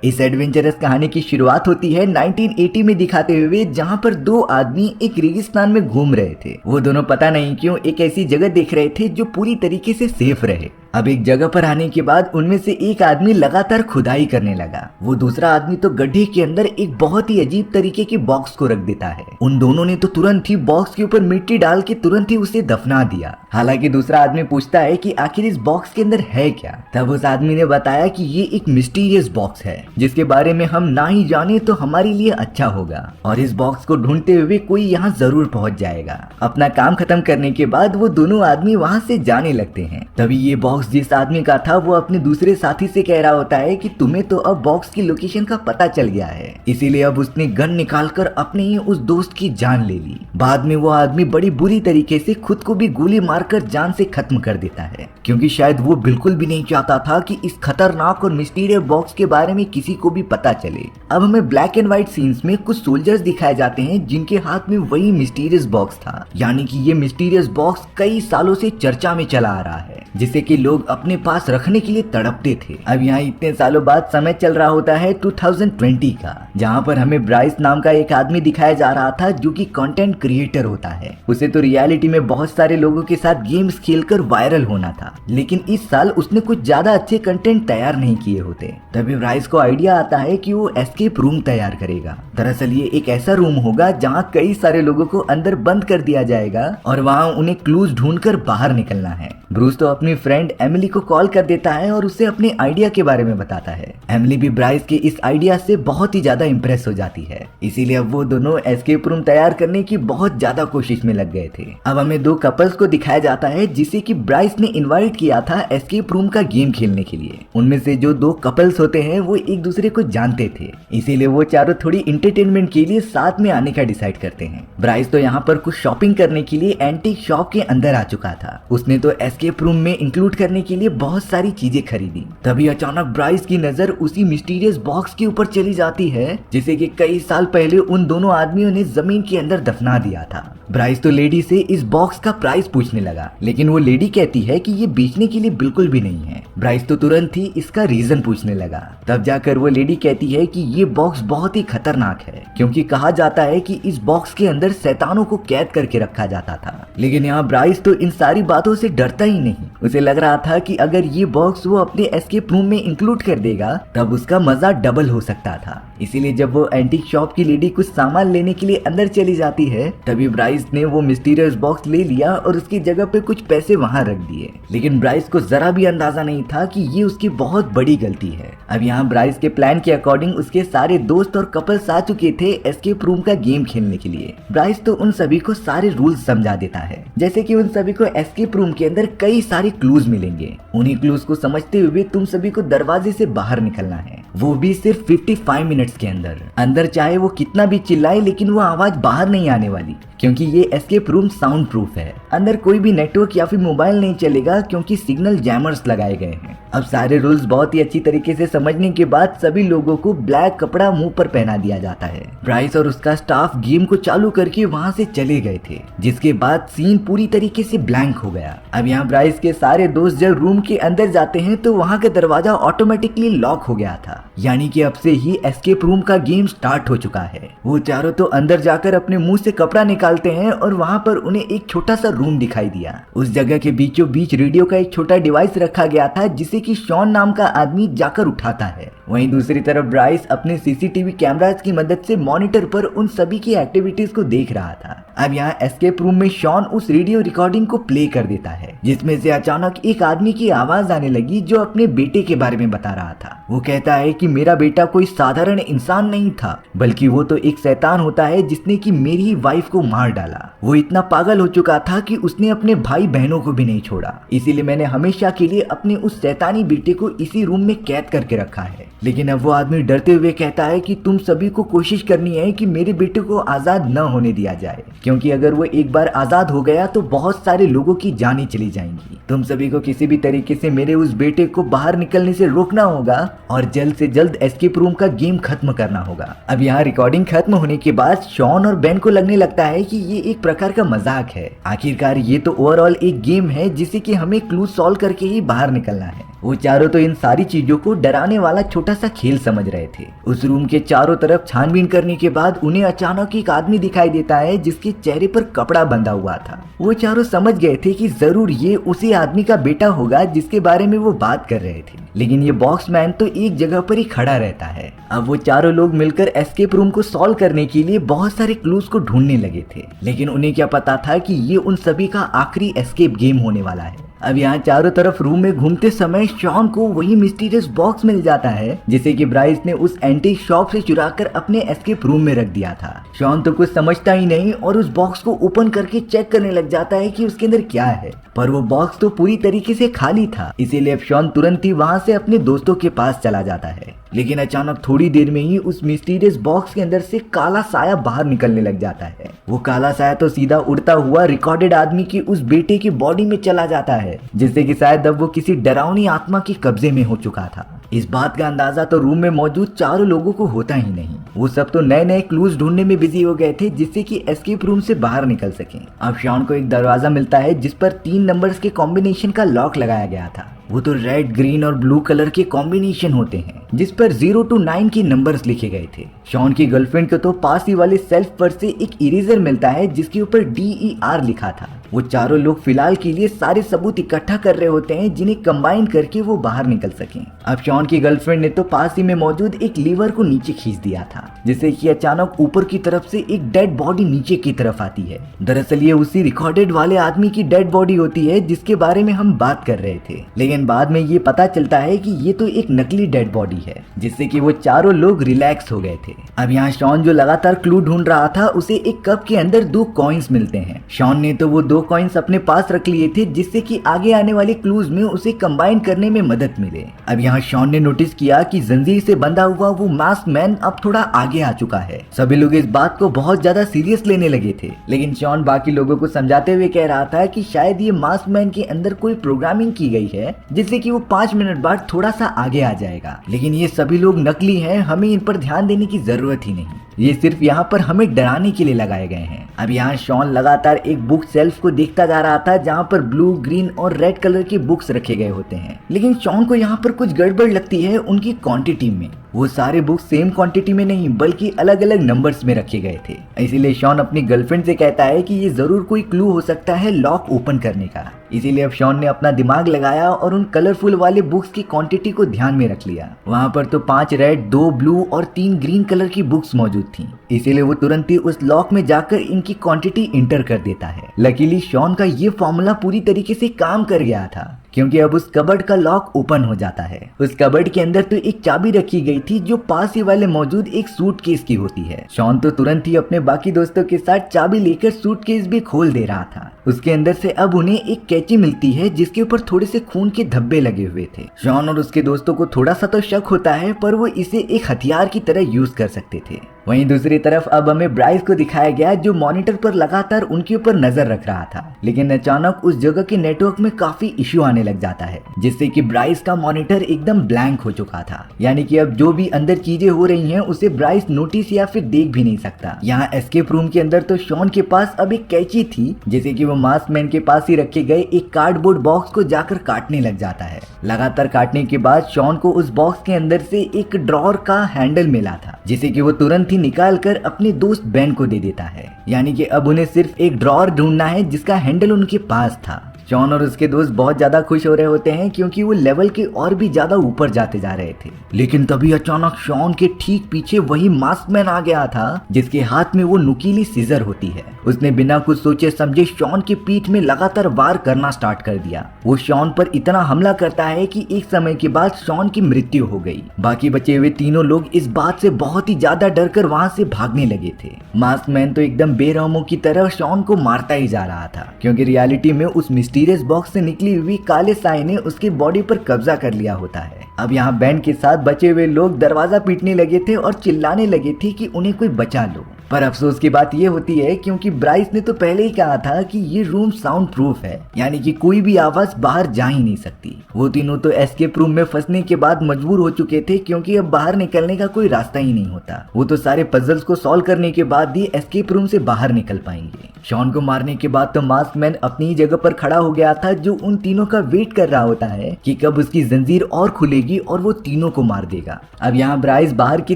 इस एडवेंचरस कहानी की शुरुआत होती है 1980 में दिखाते हुए, जहां पर दो आदमी एक रेगिस्तान में घूम रहे थे। वो दोनों पता नहीं क्यों एक ऐसी जगह देख रहे थे जो पूरी तरीके से सेफ रहे। अब एक जगह पर आने के बाद उनमें से एक आदमी लगातार खुदाई करने लगा। वो दूसरा आदमी तो गड्ढे के अंदर एक बहुत ही अजीब तरीके की बॉक्स को रख देता है। उन दोनों ने तो तुरंत ही बॉक्स के ऊपर मिट्टी डाल के तुरंत ही उसे दफना दिया। हालांकि दूसरा आदमी पूछता है कि आखिर इस बॉक्स के अंदर है क्या। तब उस आदमी ने बताया कि ये एक मिस्टीरियस बॉक्स है जिसके बारे में हम ना ही जाने तो हमारे लिए अच्छा होगा, और इस बॉक्स को ढूंढते हुए कोई यहाँ जरूर पहुंच जाएगा। अपना काम खत्म करने के बाद वो दोनों आदमी वहाँ से जाने लगते हैं। तभी ये बॉक्स जिस आदमी का था वो अपने दूसरे साथी से कह रहा होता है कि तुम्हें तो अब बॉक्स की लोकेशन का पता चल गया है, इसीलिए अब उसने गन निकालकर अपने ही उस दोस्त की जान ले ली। बाद में वो आदमी बड़ी बुरी तरीके से खुद को भी गोली मारकर जान से खत्म कर देता है, क्योंकि शायद वो बिल्कुल भी नहीं चाहता था कि इस खतरनाक और मिस्टीरियस बॉक्स के बारे में किसी को भी पता चले। अब हमें ब्लैक एंड व्हाइट सीन्स में कुछ सोल्जर्स दिखाए जाते हैं जिनके हाथ में वही मिस्टीरियस बॉक्स था, यानी कि ये मिस्टीरियस बॉक्स कई सालों से चर्चा में चला आ रहा है, जिसे कि लोग अपने पास रखने के लिए तड़पते थे। अब यहाँ इतने सालों बाद समय चल रहा होता है 2020 का, जहाँ पर हमें ब्राइस नाम का एक आदमी दिखाया जा रहा था जो कि कंटेंट क्रिएटर होता है। उसे तो रियलिटी में बहुत सारे लोगों के साथ गेम्स खेलकर वायरल होना था, लेकिन इस साल उसने कुछ ज्यादा अच्छे कंटेंट तैयार नहीं किए होते। तभी ब्राइस को आइडिया आता है कि वो एस्केप रूम तैयार करेगा। दरअसल ये एक ऐसा रूम होगा जहाँ कई सारे लोगों को अंदर बंद कर दिया जाएगा और वहाँ उन्हें क्लूज ढूंढकर बाहर निकलना है। ब्रूस तो अपनी फ्रेंड एमिली को कॉल कर देता है और उसे अपने आइडिया के बारे में बताता है। एमिली भी ब्राइस के इस आइडिया से बहुत ही ज्यादा इंप्रेस हो जाती है, इसीलिए अब वो दोनों एस्केप रूम तैयार करने की बहुत ज्यादा कोशिश में लग गए थे। अब हमें दो कपल्स को दिखाया जाता है जिसे कि ब्राइस ने इनवाइट किया था एस्केप रूम का गेम खेलने के लिए। उनमें से जो दो कपल्स होते हैं वो एक दूसरे को जानते थे, इसीलिए वो चारों थोड़ी इंटरटेनमेंट के लिए साथ में आने का डिसाइड करते हैं। ब्राइस तो यहाँ पर कुछ शॉपिंग करने के लिए एंटीक शॉप के अंदर आ चुका था। उसने तो एस्केप रूम में इंक्लूड करने के लिए बहुत सारी चीजें खरीदी। तभी अचानक ब्राइस की नजर उसी मिस्टीरियस बॉक्स के ऊपर चली जाती है जिसे कि कई साल पहले उन दोनों आदमियों ने जमीन के अंदर दफना दिया था। ब्राइस तो लेडी से इस बॉक्स का प्राइस पूछने लगा, लेकिन वो लेडी कहती है कि ये बेचने के लिए बिल्कुल भी नहीं है। ब्राइस तो तुरंत ही इसका रीजन पूछने लगा। तब जाकर वो लेडी कहती है कि ये बॉक्स बहुत ही खतरनाक है, क्योंकि कहा जाता है कि इस बॉक्स के अंदर शैतानों को कैद करके रखा जाता था। लेकिन यहाँ ब्राइस तो इन सारी बातों से डरता ही नहीं। उसे लग रहा था कि अगर ये बॉक्स वो अपने एस्केप रूम में इंक्लूड कर देगा तब उसका मजा डबल हो सकता था। इसीलिए जब वो एंटीक शॉप की लेडी कुछ सामान लेने के लिए अंदर चली जाती है, तभी ब्राइस ने वो मिस्टीरियस बॉक्स ले लिया और उसकी जगह पे कुछ पैसे वहां रख दिए। लेकिन ब्राइस को जरा भी अंदाजा नहीं था कि ये उसकी बहुत बड़ी गलती है। अब यहाँ ब्राइस के प्लान के अकॉर्डिंग उसके सारे दोस्त और कपल्स आ चुके थे एस्केप रूम का गेम खेलने के लिए। ब्राइस तो उन सभी को सारे रूल्स समझा देता है, जैसे कि उन सभी को एस्केप रूम के अंदर कई सारे क्लूज मिलेंगे। उन्हीं क्लूज को समझते हुए तुम सभी को दरवाजे से बाहर निकलना है, वो भी सिर्फ 55 मिनट्स के अंदर। अंदर चाहे वो कितना भी चिल्लाए लेकिन वो आवाज बाहर नहीं आने वाली, क्योंकि ये एस्केप रूम साउंड प्रूफ है। अंदर कोई भी नेटवर्क या फिर मोबाइल नहीं चलेगा क्योंकि सिग्नल जैमर्स लगाए गए हैं। अब सारे रूल्स बहुत ही अच्छी तरीके से समझने के बाद सभी लोगों को ब्लैक कपड़ा मुंह पर पहना दिया जाता है। ब्राइस और उसका स्टाफ गेम को चालू करके वहां से चले गए थे, जिसके बाद सीन पूरी तरीके से ब्लैंक हो गया। अब यहाँ ब्राइस के सारे दोस्त जब रूम के अंदर जाते हैं तो वहाँ का दरवाजा ऑटोमेटिकली लॉक हो गया था, यानी कि अब से ही एस्केप रूम का गेम स्टार्ट हो चुका है। वो चारों तो अंदर जाकर अपने मुंह से कपड़ा निकालते हैं और वहाँ पर उन्हें एक छोटा सा रूम दिखाई दिया। उस जगह के बीचों बीच रेडियो का एक छोटा डिवाइस रखा गया था जिसे कि शॉन नाम का आदमी जाकर उठाता है। वहीं दूसरी तरफ ब्राइस अपने सीसीटीवी कैमरास की मदद से मॉनिटर पर उन सभी की एक्टिविटीज को देख रहा था। अब यहाँ एस्केप रूम में शॉन उस रेडियो रिकॉर्डिंग को प्ले कर देता है, जिसमें से अचानक एक आदमी की आवाज आने लगी जो अपने बेटे के बारे में बता रहा था। वो कहता है कि मेरा बेटा कोई साधारण इंसान नहीं था, बल्कि वो तो एक शैतान होता है जिसने कि मेरी ही वाइफ को मार डाला। वो इतना पागल हो चुका था कि उसने अपने भाई बहनों को भी नहीं छोड़ा, इसीलिए मैंने हमेशा के लिए अपने उस शैतानी बेटे को इसी रूम में कैद करके रखा है। लेकिन अब वो आदमी डरते हुए कहता है कि तुम सभी को कोशिश करनी है कि मेरे बेटे को आजाद न होने दिया जाए, क्योंकि अगर वो एक बार आजाद हो गया तो बहुत सारे लोगों की जानें चली जाएंगी। तुम सभी को किसी भी तरीके से मेरे उस बेटे को बाहर निकलने से रोकना होगा और जल्द से जल्द एस्केप रूम का गेम खत्म करना होगा। अब यहाँ रिकॉर्डिंग खत्म होने के बाद शॉन और बेन को लगने लगता है कि ये एक प्रकार का मजाक है। आखिरकार ये तो ओवरऑल एक गेम है जिसे कि हमें क्लू सॉल्व करके ही बाहर निकलना है। वो चारों तो इन सारी चीजों को डराने वाला छोटा छोटा सा खेल समझ रहे थे। उस रूम के चारों तरफ छानबीन करने के बाद उन्हें अचानक एक आदमी दिखाई देता है जिसके चेहरे पर कपड़ा बंधा हुआ था। वो चारों समझ गए थे कि जरूर ये उसी आदमी का बेटा होगा जिसके बारे में वो बात कर रहे थे, लेकिन ये बॉक्समैन तो एक जगह पर ही खड़ा रहता है। अब वो चारों लोग मिलकर एस्केप रूम को सॉल्व करने के लिए बहुत सारे क्लूज को ढूंढने लगे थे, लेकिन उन्हें क्या पता था कि ये उन सभी का आखिरी एस्केप गेम होने वाला है। अब यहाँ चारों तरफ रूम में घूमते समय शॉन को वही मिस्टीरियस बॉक्स मिल जाता है जिसे कि ब्राइस ने उस एंटीक शॉप से चुराकर अपने एस्केप रूम में रख दिया था। शॉन तो कुछ समझता ही नहीं और उस बॉक्स को ओपन करके चेक करने लग जाता है कि उसके अंदर क्या है, पर वो बॉक्स तो पूरी तरीके से खाली था। इसीलिए अब शॉन तुरंत ही वहां से अपने दोस्तों के पास चला जाता है, लेकिन अचानक थोड़ी देर में ही उस मिस्टीरियस बॉक्स के अंदर से काला साया बाहर निकलने लग जाता है। वो काला साया तो सीधा उड़ता हुआ रिकॉर्डेड आदमी की उस बेटे की बॉडी में चला जाता है, जिससे कि शायद अब वो किसी डरावनी आत्मा के कब्जे में हो चुका था। इस बात का अंदाजा तो रूम में मौजूद चारों लोगों को होता ही नहीं। वो सब तो नए नए क्लूज ढूंढने में बिजी हो गए थे जिससे कि एस्केप रूम से बाहर निकल सकें। अब शॉन को एक दरवाजा मिलता है जिस पर 3 नंबर्स के कॉम्बिनेशन का लॉक लगाया गया था। वो तो रेड, ग्रीन और ब्लू कलर के कॉम्बिनेशन होते हैं जिस पर 0 to 9 के नंबर्स लिखे गए थे। शॉन की गर्लफ्रेंड को तो पास ही वाले सेल्फ पर से एक इरेजर मिलता है जिसके ऊपर DER लिखा था। वो चारों लोग फिलहाल के लिए सारे सबूत इकट्ठा कर रहे होते हैं जिन्हें कंबाइन करके वो बाहर निकल सकें। अब शॉन की गर्लफ्रेंड ने तो पास ही में मौजूद एक लीवर को नीचे खींच दिया था जिससे कि अचानक ऊपर की तरफ से एक डेड बॉडी नीचे की तरफ आती है। दरअसल ये उसी रिकॉर्डेड वाले आदमी की डेड बॉडी होती है जिसके बारे में हम बात कर रहे थे, लेकिन बाद में ये पता चलता है कि ये तो एक नकली डेड बॉडी है, जिससे कि वो चारों लोग रिलैक्स हो गए थे। अब यहाँ शॉन जो लगातार क्लू ढूंढ रहा था उसे एक कप के अंदर 2 कॉइन्स मिलते हैं। शॉन ने तो वो 2 कॉइन्स अपने पास रख लिए थे जिससे कि आगे आने वाले क्लूज में उसे कंबाइन करने में मदद मिले। अब यहाँ शॉन ने नोटिस किया कि जंजीर से बंधा हुआ वो मास्क मैन अब थोड़ा आगे आ चुका है। सभी लोग इस बात को बहुत ज्यादा सीरियस लेने लगे थे, लेकिन शॉन बाकी लोगों को समझाते हुए कह रहा था कि शायद ये मास्क मैन के अंदर कोई प्रोग्रामिंग की गई है जिससे कि वो 5 मिनट बाद थोड़ा सा आगे आ जाएगा, लेकिन ये सभी लोग नकली हैं, हमें इन पर ध्यान देने की जरूरत ही नहीं, ये सिर्फ यहाँ पर हमें डराने के लिए लगाए गए हैं। अब यहाँ शॉन लगातार एक बुक शेल्फ को देखता जा रहा था जहाँ पर ब्लू, ग्रीन और रेड कलर की बुक्स रखे गए होते हैं, लेकिन शॉन को यहाँ पर कुछ गड़बड़ लगती है उनकी क्वांटिटी में। वो सारे बुक्स सेम क्वांटिटी में नहीं बल्कि अलग अलग नंबर्स में रखे गए थे। इसीलिए शॉन अपनी गर्लफ्रेंड से कहता है कि ये जरूर कोई क्लू हो सकता है लॉक ओपन करने का। इसीलिए अब शॉन ने अपना दिमाग लगाया और उन कलरफुल वाले बुक्स की क्वांटिटी को ध्यान में रख लिया। वहाँ पर तो 5 रेड, 2 ब्लू और 3 ग्रीन कलर की बुक्स मौजूद थी। इसीलिए वो तुरंत ही उस लॉक में जाकर इनकी क्वांटिटी इंटर कर देता है। लकीली शॉन का ये फॉर्मूला पूरी तरीके से काम कर गया था क्योंकि अब उस कबर्ड का लॉक ओपन हो जाता है। उस कबर्ड के अंदर तो एक चाबी रखी गई थी जो पास ही वाले मौजूद एक सूटकेस की होती है। शॉन तो तुरंत ही अपने बाकी दोस्तों के साथ चाबी लेकर सूटकेस भी खोल दे रहा था। उसके अंदर से अब उन्हें एक कैंची मिलती है जिसके ऊपर थोड़े से खून के धब्बे लगे हुए थे। शॉन और उसके दोस्तों को थोड़ा सा तो शक होता है पर वो इसे एक हथियार की तरह यूज कर सकते थे। वहीं दूसरी तरफ अब हमें ब्राइस को दिखाया गया जो मॉनिटर पर लगातार उनके ऊपर नजर रख रहा था, लेकिन अचानक उस जगह के नेटवर्क में काफी इश्यू आने लग जाता है जिससे कि ब्राइस का मॉनिटर एकदम ब्लैंक हो चुका था। यानी कि अब जो भी अंदर चीजें हो रही हैं उसे ब्राइस नोटिस या फिर देख भी नहीं सकता। यहाँ एस्केप रूम के अंदर तो शॉन के पास अब एक कैंची थी जिसे कि वो मास्क मैन के पास ही रखे गए एक कार्डबोर्ड बॉक्स को जाकर काटने लग जाता है। लगातार काटने के बाद शॉन को उस बॉक्स के अंदर से एक ड्रॉर का हैंडल मिला था जिसे कि वो तुरंत ही निकाल कर अपने दोस्त बेन को दे देता है। यानी कि अब उन्हें सिर्फ एक ड्रॉर ढूंढना है जिसका हैंडल उनके पास था। शॉन और उसके दोस्त बहुत ज्यादा खुश हो रहे होते हैं क्योंकि वो लेवल के और भी ज्यादा ऊपर जाते जा रहे थे, लेकिन तभी अचानक शॉन के ठीक पीछे वही मास्कमैन आ गया था जिसके हाथ में वो नुकीली सीजर होती है। उसने बिना कुछ सोचे समझे शॉन की पीठ में लगातार वार करना स्टार्ट कर दिया। वो शॉन पर इतना हमला करता है कि एक समय के बाद शॉन की मृत्यु हो गई। बाकी बचे हुए तीनों लोग इस बात से बहुत ही ज्यादा डर कर वहाँ से भागने लगे थे। मास्कमैन तो एकदम बेरहमों की तरह शॉन को मारता ही जा रहा था क्योंकि रियलिटी में उस मिस्टीरियस बॉक्स से निकली हुई काले साए ने उसकी बॉडी पर कब्जा कर लिया होता है। अब यहाँ बैंड के साथ बचे हुए लोग दरवाजा पीटने लगे थे और चिल्लाने लगे थे कि उन्हें कोई बचा लो। पर अफसोस की बात ये होती है क्योंकि ब्राइस ने तो पहले ही कहा था कि ये रूम साउंड प्रूफ है, यानी कि कोई भी आवाज बाहर जा ही नहीं सकती। वो तीनों तो एस्केप रूम में फंसने के बाद मजबूर हो चुके थे क्योंकि अब बाहर निकलने का कोई रास्ता ही नहीं होता। वो तो सारे पजल्स को सॉल्व करने के बाद ही एस्केप रूम से बाहर निकल पाएंगे। शॉन को मारने के बाद तो मास्कमैन अपनी जगह पर खड़ा हो गया था जो उन तीनों का वेट कर रहा होता है कि कब उसकी जंजीर और खुलेगी होगी और वो तीनों को मार देगा। अब यहाँ ब्राइस बाहर की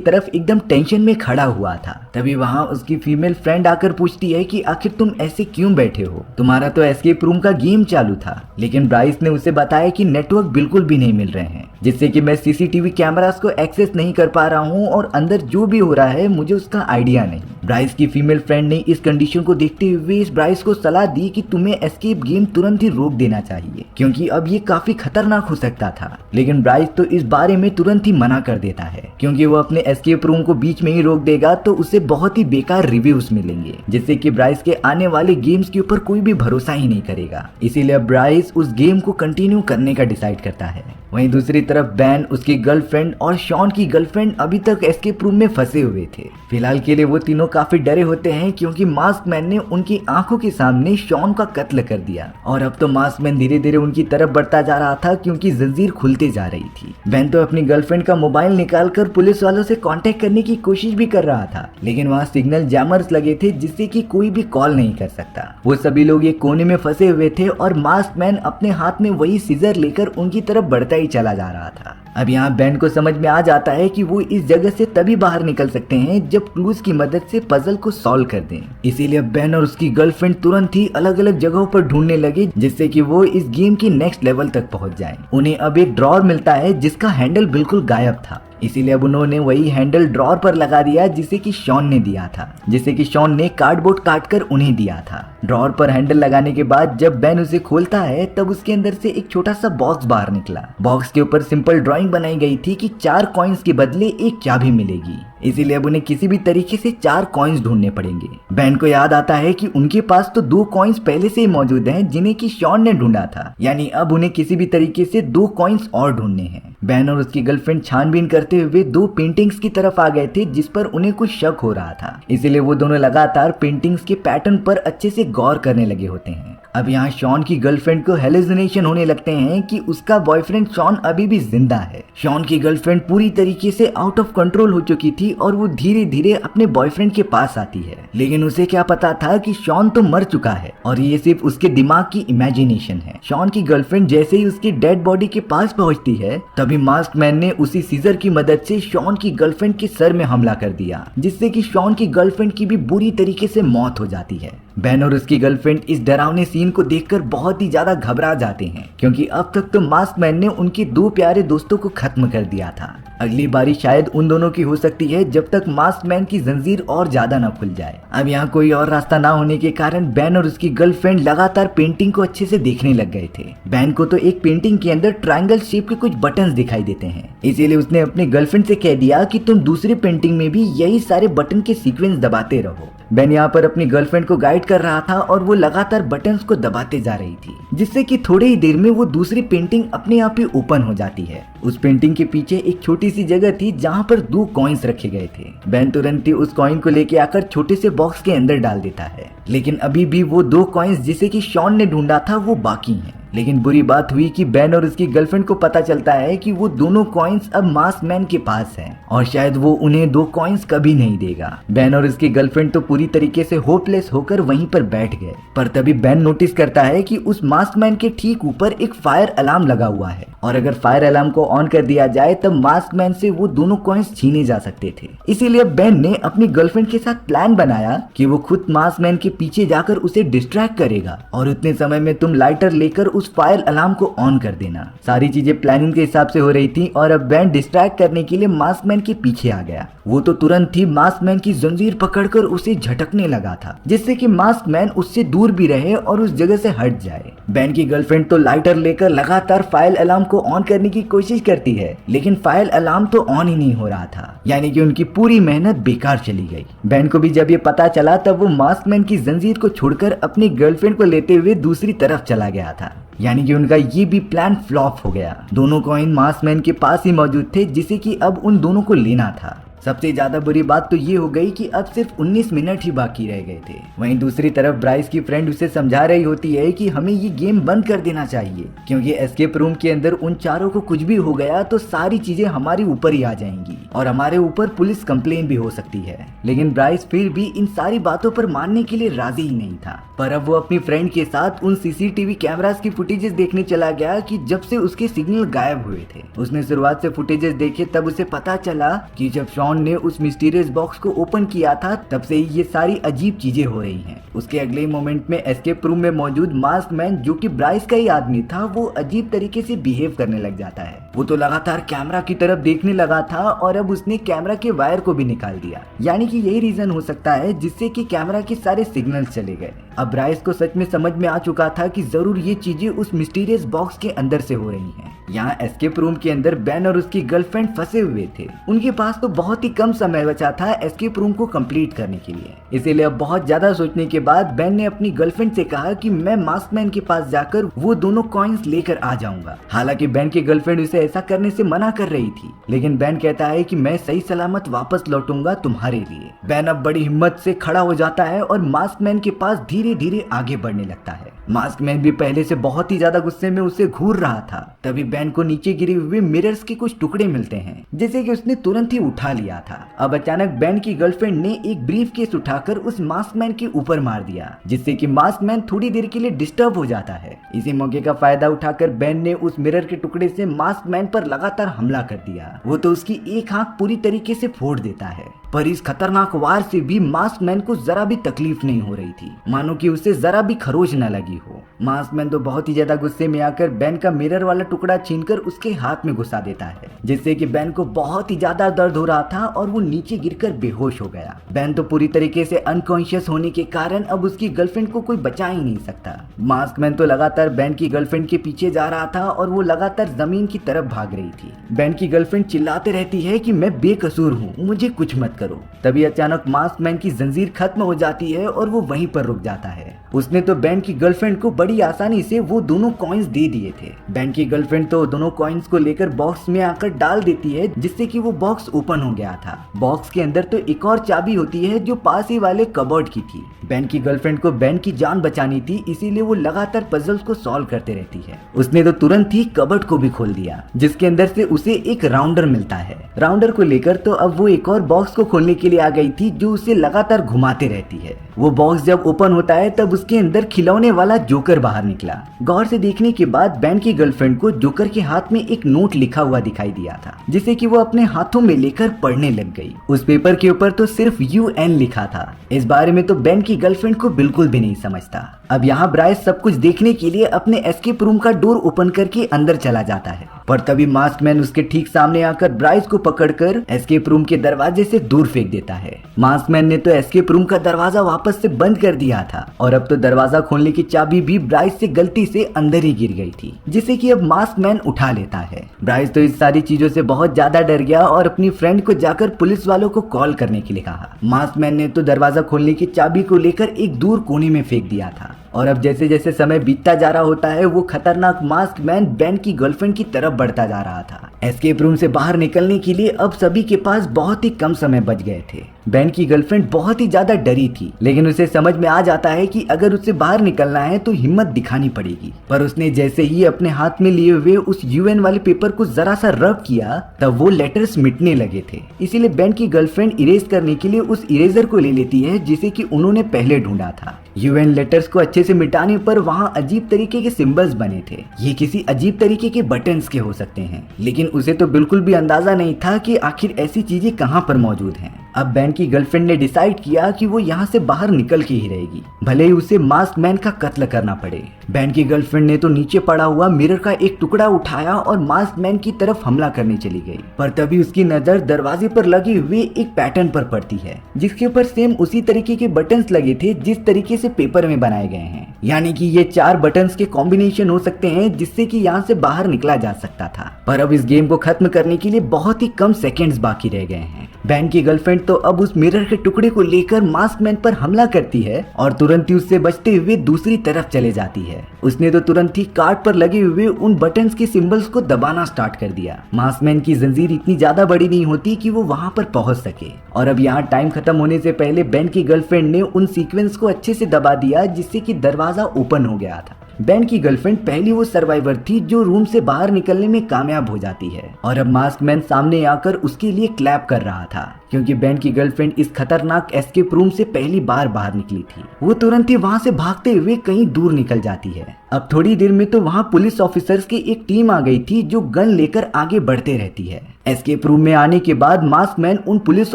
तरफ एकदम टेंशन में खड़ा हुआ था। तभी वहाँ उसकी फीमेल फ्रेंड आकर पूछती है कि आखिर तुम ऐसे क्यों बैठे हो, तुम्हारा तो एस्केप रूम का गेम चालू था। लेकिन ब्राइस ने उसे बताया कि नेटवर्क बिल्कुल भी नहीं मिल रहे हैं, जिससे कि मैं सीसीटीवी कैमरास को एक्सेस नहीं कर पा रहा हूँ और अंदर जो भी हो रहा है मुझे उसका आइडिया नहीं। ब्राइस की फीमेल फ्रेंड ने इस कंडीशन को देखते हुए इस ब्राइस को सलाह दी कि तुम्हें एस्केप गेम तुरंत ही रोक देना चाहिए, क्योंकि अब ये काफी खतरनाक हो सकता था। लेकिन ब्राइस तो इस बारे में तुरंत ही मना कर देता है, क्योंकि वो अपने एस्केप रूम को बीच में ही रोक देगा तो उसे बहुत ही बेकार रिव्यूज मिलेंगे, जिससे कि ब्राइस के आने वाले गेम्स के ऊपर कोई भी भरोसा ही नहीं करेगा। इसीलिए ब्राइस उस गेम को कंटिन्यू करने का डिसाइड करता है। वहीं दूसरी तरफ बैन, उसकी गर्लफ्रेंड और शॉन की गर्लफ्रेंड अभी तक एस्केप रूम में फंसे हुए थे। फिलहाल के लिए वो तीनों काफी डरे होते हैं, क्योंकि मास्क मैन ने उनकी आंखों के सामने शॉन का कत्ल कर दिया और अब तो मास्क मैन धीरे धीरे उनकी तरफ बढ़ता जा रहा था, क्योंकि जंजीर खुलते जा रही थी। बैन तो अपनी गर्लफ्रेंड का मोबाइल निकालकर पुलिस वालों से कांटेक्ट करने की कोशिश भी कर रहा था, लेकिन वहाँ सिग्नल जैमर्स लगे थे जिससे कि कोई भी कॉल नहीं कर सकता। वो सभी लोग एक कोने में फंसे हुए थे और मास्क मैन अपने हाथ में वही सीजर लेकर उनकी तरफ बढ़ता ही चला जा रहा था। अब यहाँ बैन को समझ में आ जाता है कि वो इस जगह से तभी बाहर निकल सकते हैं जब क्लूज की मदद से पजल को सॉल्व कर दें। इसीलिए बैन और उसकी गर्लफ्रेंड तुरंत ही अलग अलग जगहों पर ढूंढने लगे, जिससे कि वो इस गेम की नेक्स्ट लेवल तक पहुंच जाएं। उन्हें अब एक ड्रॉर मिलता है जिसका हैंडल बिल्कुल गायब था, इसीलिए अब उन्होंने वही हैंडल ड्रॉर पर लगा दिया जिसे कि शॉन ने दिया था, जिसे कि शॉन ने कार्डबोर्ड काटकर उन्हें दिया था। ड्रॉर पर हैंडल लगाने के बाद जब बैन उसे खोलता है तब उसके अंदर से एक छोटा सा बॉक्स बाहर निकला। बॉक्स के ऊपर सिंपल ड्राइंग बनाई गई थी कि 4 कॉइन्स के बदले एक चाबी मिलेगी, इसीलिए अब उन्हें किसी भी तरीके से 4 कॉइन्स ढूंढने पड़ेंगे। बैन को याद आता है कि उनके पास तो 2 कॉइन्स पहले से ही मौजूद हैं जिन्हें कि शॉन ने ढूंढा था, यानी अब उन्हें किसी भी तरीके से 2 कॉइन्स और ढूंढने हैं। बैन और उसकी गर्लफ्रेंड छानबीन करते हुए 2 पेंटिंग्स की तरफ आ गए थे जिस पर उन्हें कुछ शक हो रहा था, इसीलिए वो दोनों लगातार पेंटिंग्स के पैटर्न पर अच्छे से गौर करने लगे होते हैं। अब यहाँ शॉन की गर्लफ्रेंड को हेलुसिनेशन होने लगते हैं कि उसका बॉयफ्रेंड शॉन अभी भी जिंदा है। शॉन की गर्लफ्रेंड पूरी तरीके से आउट ऑफ कंट्रोल हो चुकी थी और वो धीरे धीरे अपने बॉयफ्रेंड के पास आती है, लेकिन उसे क्या पता था कि शॉन तो मर चुका है और ये सिर्फ उसके दिमाग की इमेजिनेशन है। शॉन की गर्लफ्रेंड जैसे ही उसकी डेड बॉडी के पास पहुंचती है तभी मास्क मैन ने उसी सीजर की मदद से शॉन की गर्लफ्रेंड के सर में हमला कर दिया, जिससे कि शॉन की गर्लफ्रेंड की भी बुरी तरीके से मौत हो जाती है। बैन और उसकी गर्लफ्रेंड इस डरावने सीन को देखकर बहुत ही ज्यादा घबरा जाते हैं, क्योंकि अब तक तो मास्क मैन ने उनके 2 प्यारे दोस्तों को खत्म कर दिया था। अगली बारी शायद उन दोनों की हो सकती है जब तक मास्क मैन की जंजीर और ज्यादा न खुल जाए। अब यहाँ कोई और रास्ता ना होने के कारण बैन और उसकी गर्लफ्रेंड लगातार पेंटिंग को अच्छे से देखने लग गए थे। बैन को तो एक पेंटिंग के अंदर ट्रायंगल शेप के कुछ बटन्स दिखाई देते हैं, इसीलिए उसने अपनी गर्लफ्रेंड से कह दिया कि तुम दूसरी पेंटिंग में भी यही सारे बटन के सीक्वेंस दबाते रहो। बैन यहाँ पर अपनी गर्लफ्रेंड को गाइड कर रहा था और वो लगातार बटन्स को दबाते जा रही थी, जिससे कि थोड़ी ही देर में वो दूसरी पेंटिंग अपने आप ही ओपन हो जाती है। उस पेंटिंग के पीछे एक छोटी सी जगह थी जहाँ पर 2 कॉइन्स रखे गए थे। बैन तुरंत ही उस कॉइन को लेके आकर छोटे से बॉक्स के अंदर डाल देता है, लेकिन अभी भी वो 2 कॉइन्स जिसे कि शॉन ने ढूंढा था वो बाकी हैं। लेकिन बुरी बात हुई कि बैन और उसकी गर्लफ्रेंड को पता चलता है कि वो दोनों कॉइन्स अब मास्क मैन के पास हैं और शायद वो उन्हें 2 कॉइन्स कभी नहीं देगा। बैन और उसकी गर्लफ्रेंड तो पूरी तरीके से होपलेस होकर वहीं पर बैठ गए, पर तभी बैन नोटिस करता है कि उस मास्क मैन के ठीक ऊपर एक फायर अलार्म लगा हुआ है और अगर फायर अलार्म को ऑन कर दिया जाए तब मास्क मैन से वो दोनों कॉइन्स छीने जा सकते थे। इसीलिए बैन ने अपनी गर्लफ्रेंड के साथ प्लान बनाया कि वो खुद मास्क मैन के पीछे जाकर उसे डिस्ट्रैक्ट करेगा और उतने समय में तुम लाइटर लेकर उस फायर अलार्म को ऑन कर देना। सारी चीजें प्लानिंग के हिसाब से हो रही थी और अब बैन डिस्ट्रैक्ट करने के लिए मास्क मैन के पीछे आ गया। वो तो तुरंत ही मास्क मैन की जंजीर पकड़कर उसे झटकने लगा था, जिससे कि मास्क मैन उससे दूर भी रहे और उस जगह से हट जाए। बैन की गर्लफ्रेंड तो लाइटर लेकर लगातार फायर अलार्म को ऑन करने की कोशिश करती है, लेकिन फायर अलार्म तो ऑन ही नहीं हो रहा था, यानी कि उनकी पूरी मेहनत बेकार चली गई। बैन को भी जब ये पता चला तब वो मास्क मैन की जंजीर को छोड़कर अपनी गर्लफ्रेंड को लेते हुए दूसरी तरफ चला गया था, यानी कि उनका ये भी प्लान फ्लॉप हो गया। दोनों कॉइन मास्क मैन के पास ही मौजूद थे, जिसे कि अब उन दोनों को लेना था। सबसे ज्यादा बुरी बात तो ये हो गई कि अब सिर्फ 19 मिनट ही बाकी रह गए थे। वहीं दूसरी तरफ ब्राइस की फ्रेंड उसे समझा रही होती है कि हमें ये गेम बंद कर देना चाहिए, क्योंकि एस्केप रूम के अंदर उन चारों को कुछ भी हो गया तो सारी चीजें हमारे ऊपर ही आ जाएंगी और हमारे ऊपर पुलिस कंप्लेन भी हो सकती है। लेकिन ब्राइस फिर भी इन सारी बातों पर मानने के लिए राजी ही नहीं था। पर अब वो अपनी फ्रेंड के साथ उन सीसीटीवी कैमरास की फुटेजेस देखने चला गया कि जब से उसके सिग्नल गायब हुए थे। उसने शुरुआत से फुटेजेस देखे, तब उसे पता चला कि जब शॉन ने उस मिस्टीरियस बॉक्स को ओपन किया था तब से ये सारी अजीब चीजें हो रही हैं। उसके अगले मोमेंट में एस्केप रूम में मौजूद मास्क मैन, जो कि ब्राइस का ही आदमी था, वो अजीब तरीके से बिहेव करने लग जाता है। वो तो लगातार कैमरा की तरफ देखने लगा था और अब उसने कैमरा के वायर को भी निकाल दिया। यानी कि यही रीजन हो सकता है जिससे कि कैमरा के सारे सिग्नल्स चले गए। अब ब्राइस को सच में समझ में आ चुका था कि जरूर ये चीजें उस मिस्टीरियस बॉक्स के अंदर से हो रही हैं। यहाँ एस्केप रूम के अंदर बेन और उसकी गर्लफ्रेंड फंसे हुए थे। उनके पास तो बहुत ही कम समय बचा था एस्केप रूम को कंप्लीट करने के लिए। इसीलिए अब बहुत ज्यादा सोचने के बाद बेन ने अपनी गर्लफ्रेंड से कहा कि मैं मास्कमैन के पास जाकर वो दोनों कॉइन्स लेकर आ जाऊंगा। हालांकि बेन की गर्लफ्रेंड उसे ऐसा करने से मना कर रही थी, लेकिन बेन कहता है कि मैं सही सलामत वापस लौटूंगा तुम्हारे लिए। बेन अब बड़ी हिम्मत से खड़ा हो जाता है और मास्कमैन के पास धीरे धीरे आगे बढ़ने लगता है। मास्कमैन भी पहले से बहुत ही ज्यादा गुस्से में उसे घूर रहा था। तभी बेन को नीचे गिरे हुए मिरर्स के कुछ टुकड़े मिलते हैं, जैसे कि उसने तुरंत ही उठा लिया था। अब अचानक बेन की गर्लफ्रेंड ने एक ब्रीफ केस उठाकर उस मास्कमैन के ऊपर मार दिया, जिससे कि मास्कमैन थोड़ी देर के लिए डिस्टर्ब हो जाता है। इसी मौके का फायदा उठाकर बेन ने उस मिरर के टुकड़े से मास्कमैन पर लगातार हमला कर दिया। वो तो उसकी एक आंख पूरी तरीके से फोड़ देता है, पर इस खतरनाक वार से भी मास्कमैन को जरा भी तकलीफ नहीं हो रही थी, मानो कि उसे जरा भी खरोच न लगी हो। मास्कमैन तो बहुत ही ज्यादा गुस्से में आकर बेन का मिरर वाला टुकड़ा छीनकर उसके हाथ में घुसा देता है, जिससे कि बेन को बहुत ही ज्यादा दर्द हो रहा था और वो नीचे गिरकर बेहोश हो गया। बेन तो पूरी तरीके से अनकॉन्शियस होने के कारण अब उसकी गर्लफ्रेंड को कोई बचा ही नहीं सकता। मास्कमैन तो लगातार बेन की गर्लफ्रेंड के पीछे जा रहा था और वो लगातार जमीन की तरफ भाग रही थी। बेन की गर्लफ्रेंड चिल्लाते रहती है कि मैं बेकसूर हूँ, मुझे कुछ मत करो। तभी अचानक मास्कमैन की जंजीर खत्म हो जाती है और वो वहीं पर रुक जाता है। उसने तो बेन की गर्लफ्रेंड को बड़ी आसानी से वो दोनों कॉइन्स दे दिए थे। बेन की गर्लफ्रेंड तो दोनों कॉइन्स को लेकर बॉक्स में आकर डाल देती है, जिससे कि वो बॉक्स ओपन हो गया था। बॉक्स के अंदर तो एक और चाबी होती है जो पास ही वाले कबर्ड की थी। बेन की गर्लफ्रेंड को बेन की जान बचानी थी, इसीलिए वो लगातार पजल्स को सॉल्व करते रहती है। उसने तो तुरंत ही कबर्ड को भी खोल दिया, जिसके अंदर से उसे एक राउंडर मिलता है। राउंडर को लेकर तो अब वो एक और बॉक्स को खोलने के लिए आ गई थी, जो उसे लगातार घुमाते रहती है। वो बॉक्स जब ओपन होता है तब उसके अंदर खिलौने वाला जोकर बाहर निकला। गौर से देखने के बाद बेन की गर्लफ्रेंड को जोकर के हाथ में एक नोट लिखा हुआ दिखाई दिया था, जिसे कि वो अपने हाथों में लेकर पढ़ने लग गई। उस पेपर के ऊपर तो सिर्फ UN लिखा था। इस बारे में तो बेन की गर्लफ्रेंड को बिल्कुल भी नहीं समझता। अब यहाँ ब्राइस सब कुछ देखने के लिए अपने एस्केप रूम का डोर ओपन करके अंदर चला जाता है, पर तभी मास्कमैन उसके ठीक सामने आकर ब्राइस को पकड़कर एस्केप रूम के दरवाजे से दूर फेंक देता है। मास्कमैन ने तो एस्केप रूम का दरवाजा वापस से बंद कर दिया था और अब तो दरवाजा खोलने की चाबी भी ब्राइस से गलती से अंदर ही गिर गई थी, जिसे कि अब मास्कमैन उठा लेता है। ब्राइस तो इस सारी चीजों से बहुत ज्यादा डर गया और अपनी फ्रेंड को जाकर पुलिस वालों को कॉल करने के लिए कहा। मास्कमैन ने तो दरवाजा खोलने की चाबी को लेकर एक दूर कोने में फेंक दिया था और अब जैसे जैसे समय बीतता जा रहा होता है, वो खतरनाक मास्कमैन बेन की गर्लफ्रेंड की तरफ बढ़ता जा रहा था। एस्केप रूम से बाहर निकलने के लिए अब सभी के पास बहुत ही कम समय बच गए थे। बेन की गर्लफ्रेंड बहुत ही ज्यादा डरी थी, लेकिन उसे समझ में आ जाता है कि अगर उसे बाहर निकलना है तो हिम्मत दिखानी पड़ेगी। पर उसने जैसे ही अपने हाथ में लिए हुए उस UN वाले पेपर को जरा सा रब किया, तब वो लेटर्स मिटने लगे थे। इसीलिए बेन की गर्लफ्रेंड इरेज करने के लिए उस इरेजर को ले लेती है, जिसे कि उन्होंने पहले ढूंढा था। UN लेटर्स को अच्छे से मिटाने पर वहाँ अजीब तरीके के सिंबल्स बने थे। ये किसी अजीब तरीके के बटन्स के हो सकते हैं, लेकिन उसे तो बिल्कुल भी अंदाजा नहीं था कि आखिर ऐसी चीजें कहाँ पर मौजूद हैं। अब बेन की गर्लफ्रेंड ने डिसाइड किया कि वो यहाँ से बाहर निकल के ही रहेगी, भले ही उसे मास्कमैन का कत्ल करना पड़े। बेन की गर्लफ्रेंड ने तो नीचे पड़ा हुआ मिरर का एक टुकड़ा उठाया और मास्कमैन की तरफ हमला करने चली गई, पर तभी उसकी नजर दरवाजे पर लगे हुए एक पैटर्न पर पड़ती है, जिसके ऊपर सेम उसी तरीके के बटन्स लगे थे जिस तरीके से पेपर में बनाए गए हैं। यानी कि ये 4 बटन्स के कॉम्बिनेशन हो सकते हैं, जिससे कि यहाँ से बाहर निकला जा सकता था। पर अब इस गेम को खत्म करने के लिए बहुत ही कम सेकेंड्स बाकी रह गए हैं। बैन की गर्लफ्रेंड तो अब उस मिरर के टुकड़े को लेकर मास्क मैन पर हमला करती है और तुरंत ही उससे बचते हुए दूसरी तरफ चले जाती है। उसने तो तुरंत ही कार्ड पर लगे हुए उन बटन्स के सिंबल्स को दबाना स्टार्ट कर दिया। मास्क मैन की जंजीर इतनी ज्यादा बड़ी नहीं होती कि वो वहां पर पहुंच सके। और अब यहाँ टाइम खत्म होने से पहले बैन की गर्लफ्रेंड ने उन सीक्वेंस को अच्छे से दबा दिया जिससे कि दरवाजा ओपन हो गया था। बैन की गर्लफ्रेंड पहली वो सर्वाइवर थी जो रूम से बाहर निकलने में कामयाब हो जाती है और अब मास्क मैन सामने आकर उसके लिए क्लैप कर रहा था क्योंकि बैन की गर्लफ्रेंड इस खतरनाक एस्केप रूम से पहली बार बाहर निकली थी। वो तुरंत ही वहां से भागते हुए कहीं दूर निकल जाती है। अब थोड़ी देर में तो वहां पुलिस ऑफिसर्स की एक टीम आ गई थी जो गन लेकर आगे बढ़ते रहती है। एस्केप रूम में आने के बाद मास्क मैन उन पुलिस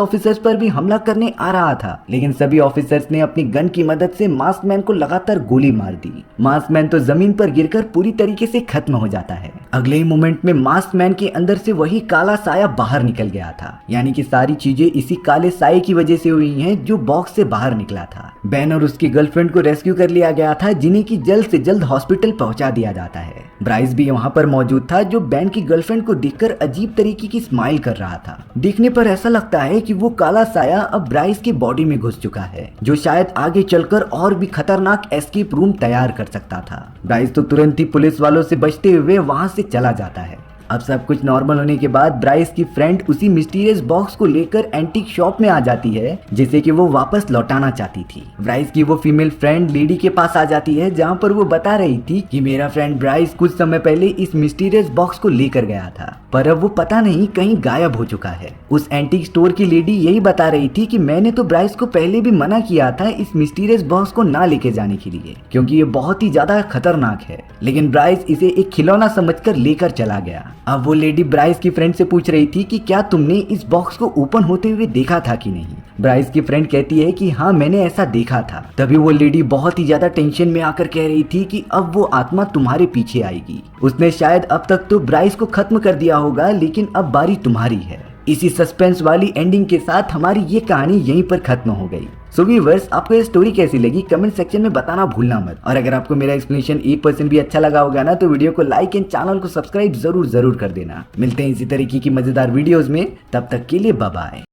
ऑफिसर्स पर भी हमला करने आ रहा था, लेकिन सभी ऑफिसर्स ने अपनी गन की मदद से मास्क मैन को लगातार गोली मार दी। मास्क मैन तो जमीन पर गिरकर पूरी तरीके से खत्म हो जाता है। अगले ही मोमेंट में मास्क मैन के अंदर से वही काला साया बाहर निकल गया था, यानी कि सारी चीजें इसी काले साये की वजह से हुई हैं जो बॉक्स से बाहर निकला था। बैन और उसकी गर्लफ्रेंड को रेस्क्यू कर लिया गया था जिन्हें की जल्द से जल्द हॉस्पिटल पहुंचा दिया जाता है। ब्राइस भी वहां पर मौजूद था जो बैन की गर्लफ्रेंड को देखकर अजीब तरीके की स्माइल कर रहा था। देखने पर ऐसा लगता है कि वो काला साया अब ब्राइस की बॉडी में घुस चुका है जो शायद आगे चलकर और भी खतरनाक एस्केप रूम तैयार कर सकता था। ब्राइस तो तुरंत ही पुलिस वालों से बचते हुए वहां से चला जाता है। अब सब कुछ नॉर्मल होने के बाद ब्राइस की फ्रेंड उसी मिस्टीरियस बॉक्स को लेकर एंटीक शॉप में आ जाती है जिसे कि वो वापस लौटाना चाहती थी। ब्राइस की वो फीमेल फ्रेंड लेडी के पास आ जाती है जहाँ पर वो बता रही थी कि मेरा फ्रेंड ब्राइस कुछ समय पहले इस मिस्टीरियस बॉक्स को लेकर गया था पर अब वो पता नहीं कहीं गायब हो चुका है। उस एंटीक स्टोर की लेडी यही बता रही थी कि मैंने तो ब्राइस को पहले भी मना किया था इस मिस्टीरियस बॉक्स को ना लेके जाने के लिए क्योंकि ये बहुत ही ज्यादा खतरनाक है, लेकिन ब्राइस इसे एक खिलौना समझकर लेकर चला गया। अब वो लेडी ब्राइस की फ्रेंड से पूछ रही थी कि क्या तुमने इस बॉक्स को ओपन होते हुए देखा था कि नहीं। ब्राइस की फ्रेंड कहती है कि हाँ मैंने ऐसा देखा था। तभी वो लेडी बहुत ही ज्यादा टेंशन में आकर कह रही थी कि अब वो आत्मा तुम्हारे पीछे आएगी। उसने शायद अब तक तो ब्राइस को खत्म कर दिया होगा लेकिन अब बारी तुम्हारी है। इसी सस्पेंस वाली एंडिंग के साथ हमारी ये कहानी यहीं पर खत्म हो गई। सो व्यूअर्स, आपको ये स्टोरी कैसी लगी कमेंट सेक्शन में बताना भूलना मत। और अगर आपको मेरा एक्सप्लेनेशन 1% भी अच्छा लगा होगा ना तो वीडियो को लाइक एंड चैनल को सब्सक्राइब जरूर कर देना। मिलते हैं इसी तरीके की मजेदार वीडियोस में, तब तक के लिए बाय बाय।